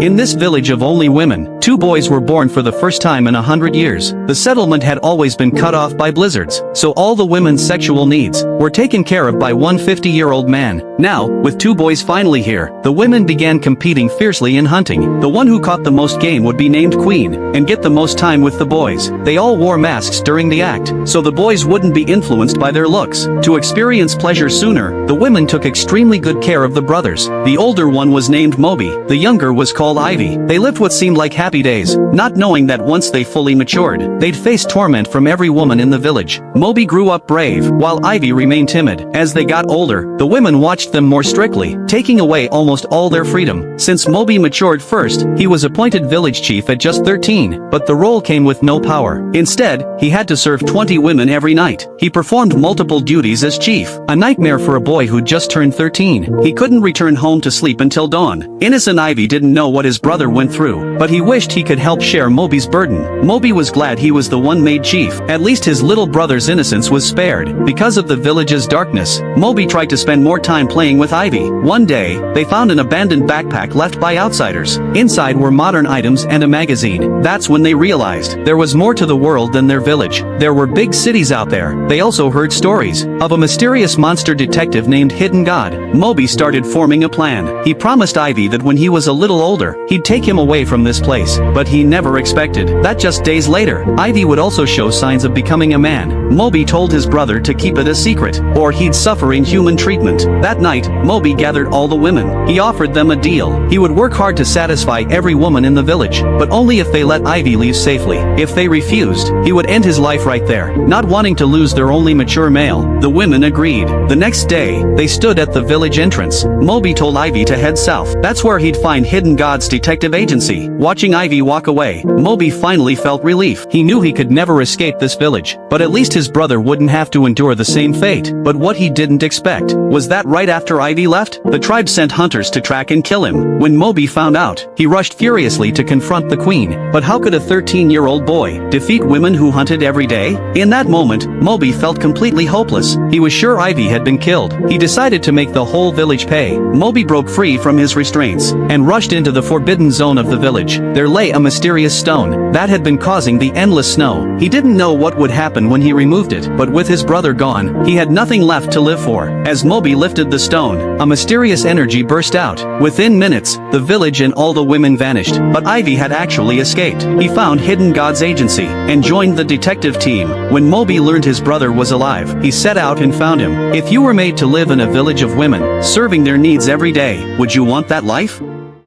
In this village of only women, 2 boys were born for the first time in 100 years. The settlement had always been cut off by blizzards, so all the women's sexual needs were taken care of by one 50-year-old man. Now, with 2 boys finally here, the women began competing fiercely in hunting. The one who caught the most game would be named queen, and get the most time with the boys. They all wore masks during the act, so the boys wouldn't be influenced by their looks. To experience pleasure sooner, the women took extremely good care of the brothers. The older one was named Moby, the younger was called Ivy. They lived what seemed like happy days, not knowing that once they fully matured, they'd face torment from every woman in the village. Moby grew up brave, while Ivy remained timid. As they got older, the women watched them more strictly, taking away almost all their freedom. Since Moby matured first, he was appointed village chief at just 13, but the role came with no power. Instead, he had to serve 20 women every night. He performed multiple duties as chief, a nightmare for a boy who'd just turned 13. He couldn't return home to sleep until dawn. Innocent Ivy didn't know what his brother went through, but he wished he could help share Moby's burden. Moby was glad he was the one made chief. At least his little brother's innocence was spared. Because of the village's darkness, Moby tried to spend more time playing with Ivy. One day, they found an abandoned backpack left by outsiders. Inside were modern items and a magazine. That's when they realized there was more to the world than their village. There were big cities out there. They also heard stories of a mysterious monster detective named Hidden God. Moby started forming a plan. He promised Ivy that when he was a little older, he'd take him away from this place, but he never expected that just days later, Ivy would also show signs of becoming a man. Moby told his brother to keep it a secret, or he'd suffer inhuman treatment. That night, Moby gathered all the women. He offered them a deal. He would work hard to satisfy every woman in the village, but only if they let Ivy leave safely. If they refused, he would end his life right there. Not wanting to lose their only mature male, the women agreed. The next day, they stood at the village entrance. Moby told Ivy to head south. That's where he'd find Hidden God's detective agency. Watching Ivy walk away, Moby finally felt relief. He knew he could never escape this village, but at least his brother wouldn't have to endure the same fate. But what he didn't expect was that right after Ivy left, the tribe sent hunters to track and kill him. When Moby found out, he rushed furiously to confront the queen. But how could a 13-year-old boy defeat women who hunted every day? In that moment, Moby felt completely hopeless. He was sure Ivy had been killed. He decided to make the whole village pay. Moby broke free from his restraints and rushed into the forbidden zone of the village. There lay a mysterious stone that had been causing the endless snow. He didn't know what would happen when he removed it, but with his brother gone, he had nothing left to live for. As Moby lifted the stone, a mysterious energy burst out. Within minutes, the village and all the women vanished, but Ivy had actually escaped. He found Hidden God's agency and joined the detective team. When Moby learned his brother was alive, he set out and found him. If you were made to live in a village of women, serving their needs every day, would you want that life?